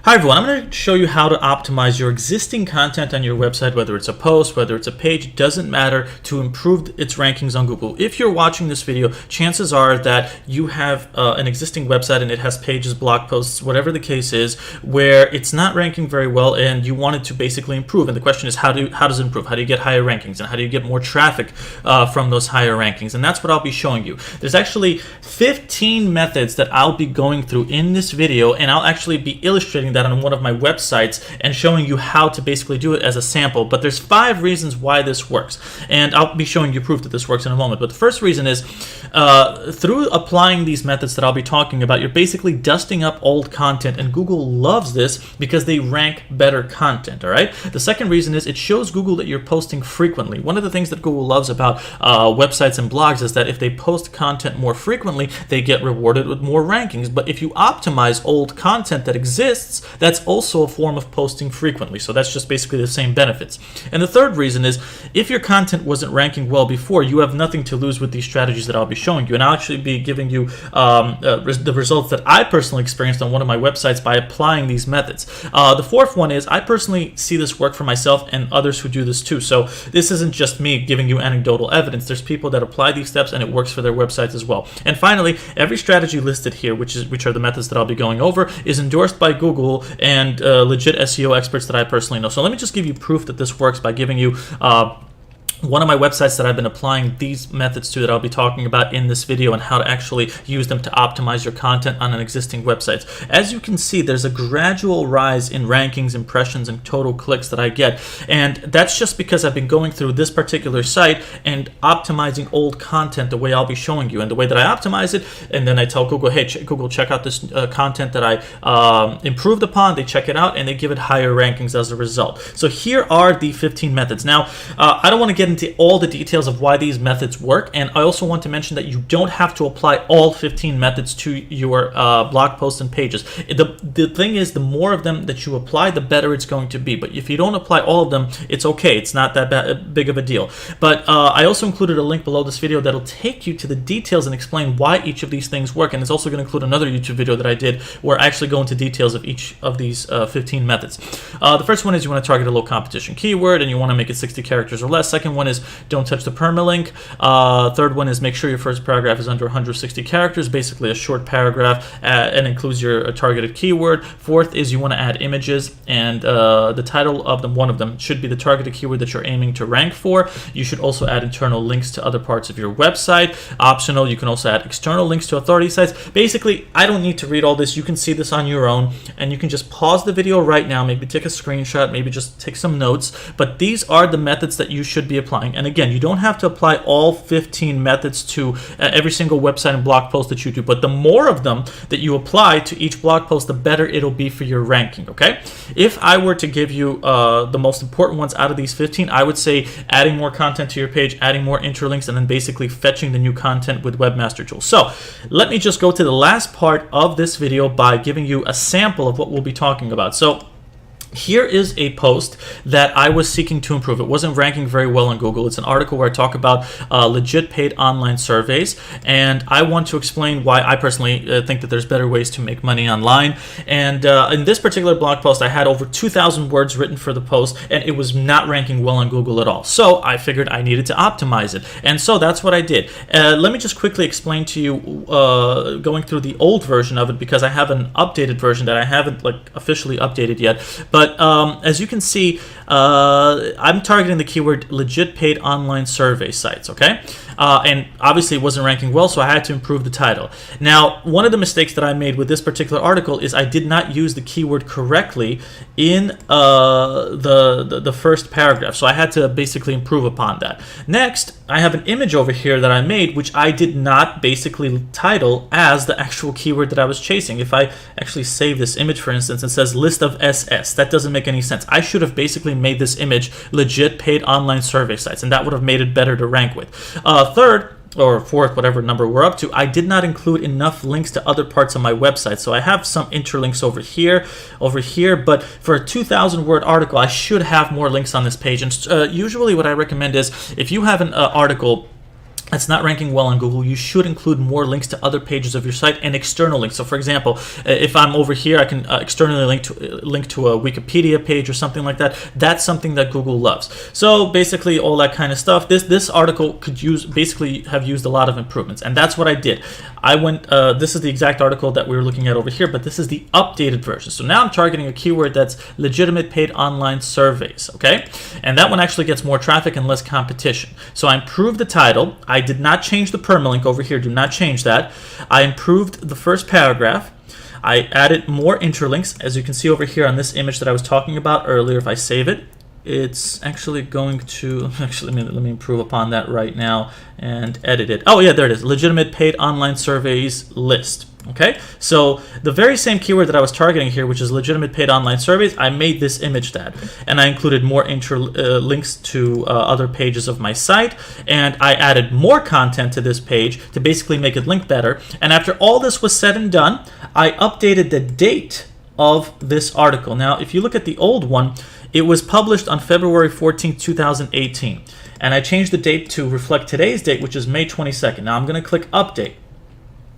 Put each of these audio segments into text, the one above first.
Hi everyone, I'm going to show you how to optimize your existing content on your website, whether it's a post, whether it's a page, it doesn't matter, to improve its rankings on Google. If you're watching this video, chances are that you have an existing website and it has pages, blog posts, whatever the case is, where it's not ranking very well and you want it to basically improve. And the question is, how does it improve? How do you get higher rankings? And how do you get more traffic from those higher rankings? And that's what I'll be showing you. There's actually 15 methods that I'll be going through in this video, and I'll actually be illustrating that on one of my websites and showing you how to basically do it as a sample. But there's 5 reasons why this works, and I'll be showing you proof that this works in a moment. But the first reason is through applying these methods that I'll be talking about, you're basically dusting up old content, and Google loves this because they rank better content. All right. The second reason is it shows Google that you're posting frequently. One of the things that Google loves about websites and blogs is that if they post content more frequently, they get rewarded with more rankings. But if you optimize old content that exists, that's also a form of posting frequently. So that's just basically the same benefits. And the third reason is if your content wasn't ranking well before, you have nothing to lose with these strategies that I'll be showing you. And I'll actually be giving you the results that I personally experienced on one of my websites by applying these methods. The fourth one is I personally see this work for myself and others who do this too. So this isn't just me giving you anecdotal evidence. There's people that apply these steps and it works for their websites as well. And finally, every strategy listed here, which are the methods that I'll be going over, is endorsed by Google and legit SEO experts that I personally know. So let me just give you proof that this works by giving you one of my websites that I've been applying these methods to that I'll be talking about in this video, and how to actually use them to optimize your content on an existing website. As you can see, there's a gradual rise in rankings, impressions, and total clicks that I get. And that's just because I've been going through this particular site and optimizing old content the way I'll be showing you. And the way that I optimize it, and then I tell Google, hey, Google, check out this content that I improved upon. They check it out and they give it higher rankings as a result. So here are the 15 methods. Now, I don't want to get into all the details of why these methods work, and I also want to mention that you don't have to apply all 15 methods to your blog posts and pages. The thing is, the more of them that you apply, the better it's going to be. But if you don't apply all of them, it's okay. It's not that big of a deal. But I also included a link below this video that'll take you to the details and explain why each of these things work. And it's also going to include another YouTube video that I did where I actually go into details of each of these 15 methods. The first one is you want to target a low competition keyword and you want to make it 60 characters or less. Second one is don't touch the permalink. Third one is make sure your first paragraph is under 160 characters, basically a short paragraph, and includes your targeted keyword. Fourth is you want to add images, and the title of them, one of them, should be the targeted keyword that you're aiming to rank for. You should also add internal links to other parts of your website. Optional, you can also add external links to authority sites. Basically, I don't need to read all this. You can see this on your own, and you can just pause the video right now, maybe take a screenshot, maybe just take some notes. But these are the methods that you should be applying. And again, you don't have to apply all 15 methods to every single website and blog post that you do, but the more of them that you apply to each blog post, the better it'll be for your ranking, okay? If I were to give you the most important ones out of these 15, I would say adding more content to your page, adding more interlinks, and then basically fetching the new content with Webmaster Tools. So let me just go to the last part of this video by giving you a sample of what we'll be talking about. So here is a post that I was seeking to improve. It wasn't ranking very well on Google. It's an article where I talk about legit paid online surveys, and I want to explain why I personally think that there's better ways to make money online. And in this particular blog post, I had over 2,000 words written for the post, and it was not ranking well on Google at all. So I figured I needed to optimize it, and so that's what I did. Let me just quickly explain to you, going through the old version of it, because I have an updated version that I haven't officially updated yet. But as you can see, I'm targeting the keyword legit paid online survey sites, okay? And obviously it wasn't ranking well, so I had to improve the title. Now, one of the mistakes that I made with this particular article is I did not use the keyword correctly in the first paragraph, so I had to basically improve upon that. Next, I have an image over here that I made, which I did not basically title as the actual keyword that I was chasing. If I actually save this image, for instance, it says list of SS. That doesn't make any sense. I should have basically made this image legit paid online survey sites, and that would have made it better to rank with. Third, or fourth, whatever number we're up to, I did not include enough links to other parts of my website. So I have some interlinks over here, but for a 2,000 word article, I should have more links on this page. And usually what I recommend is if you have an article that's not ranking well on Google, you should include more links to other pages of your site and external links. So for example, if I'm over here, I can externally link to a Wikipedia page or something like that. That's something that Google loves. So basically all that kind of stuff. This article could basically have used a lot of improvements, and that's what I did. I went, this is the exact article that we were looking at over here, but this is the updated version. So now I'm targeting a keyword that's legitimate paid online surveys, okay? And that one actually gets more traffic and less competition. So I improved the title. I did not change the permalink over here. Do not change that. I improved the first paragraph. I added more interlinks, as you can see over here on this image that I was talking about earlier. If I save it, it's actually going to, actually let me improve upon that right now and edit it. Oh yeah, there it is, legitimate paid online surveys list. Okay, so the very same keyword that I was targeting here, which is legitimate paid online surveys, I made this image that, and I included more links to other pages of my site, and I added more content to this page to basically make it link better. And after all this was said and done, I updated the date of this article. Now, if you look at the old one, it was published on February 14, 2018, and I changed the date to reflect today's date, which is May 22nd. Now I'm going to click update.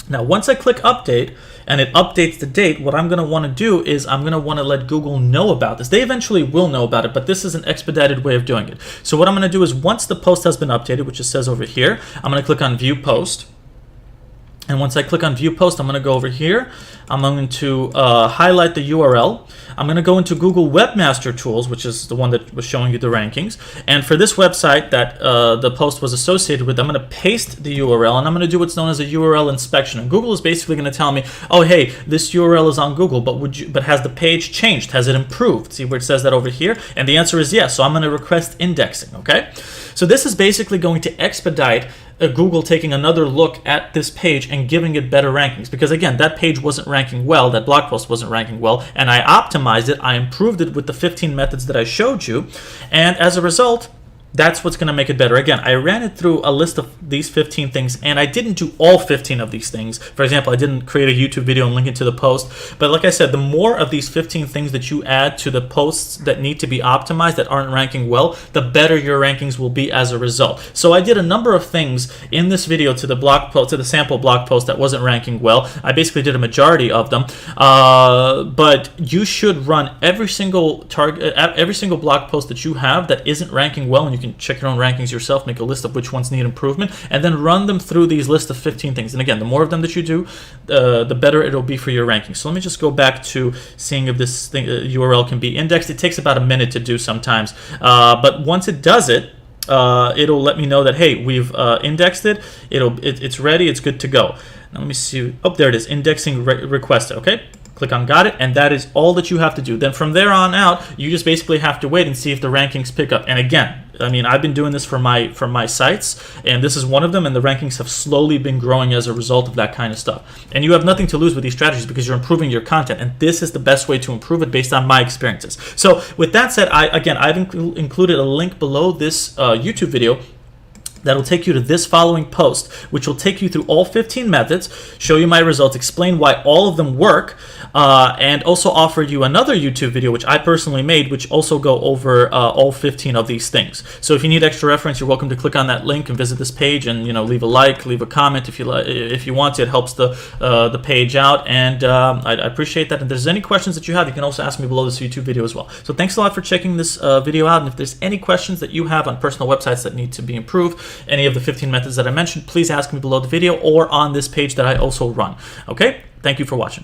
Now, once I click update and it updates the date, what I'm going to want to do is I'm going to want to let Google know about this. They eventually will know about it, but this is an expedited way of doing it. So what I'm going to do is once the post has been updated, which it says over here, I'm going to click on View Post. And once I click on View Post, I'm going to go over here. I'm going to highlight the URL. I'm going to go into Google Webmaster Tools, which is the one that was showing you the rankings. And for this website that the post was associated with, I'm going to paste the URL, and I'm going to do what's known as a URL inspection. And Google is basically going to tell me, oh, hey, this URL is on Google, but has the page changed? Has it improved? See where it says that over here? And the answer is yes. So I'm going to request indexing, okay? So this is basically going to expedite Google taking another look at this page and giving it better rankings, because again, that page wasn't ranking well, that blog post wasn't ranking well, and I optimized it, I improved it with the 15 methods that I showed you, and as a result, that's what's going to make it better. Again, I ran it through a list of these 15 things, and I didn't do all 15 of these things. For example, I didn't create a YouTube video and link it to the post. But like I said, the more of these 15 things that you add to the posts that need to be optimized, that aren't ranking well, the better your rankings will be as a result. So I did a number of things in this video to the blog post, to the sample blog post that wasn't ranking well. I basically did a majority of them. But you should run every single blog post that you have that isn't ranking well, and you can check your own rankings yourself, make a list of which ones need improvement, and then run them through these list of 15 things. And again, the more of them that you do, the better it'll be for your rankings. So let me just go back to seeing if this thing, URL can be indexed. It takes about a minute to do sometimes, but once it does it, it'll let me know that, hey, we've indexed it. It's ready. It's good to go. Now let me see. Oh, there it is. Indexing requested. Okay. Click on got it, and that is all that you have to do. Then from there on out, you just basically have to wait and see if the rankings pick up. And again, I mean, I've been doing this for my sites, and this is one of them, and the rankings have slowly been growing as a result of that kind of stuff. And you have nothing to lose with these strategies because you're improving your content, and this is the best way to improve it based on my experiences. So with that said, I've included a link below this YouTube video that'll take you to this following post, which will take you through all 15 methods, show you my results, explain why all of them work, and also offer you another YouTube video, which I personally made, which also go over all 15 of these things. So if you need extra reference, you're welcome to click on that link and visit this page, and leave a like, leave a comment if you want to. It helps the page out, and I appreciate that. And if there's any questions that you have, you can also ask me below this YouTube video as well. So thanks a lot for checking this video out, and if there's any questions that you have on personal websites that need to be improved, any of the 15 methods that I mentioned, please ask me below the video or on this page that I also run. Okay? Thank you for watching.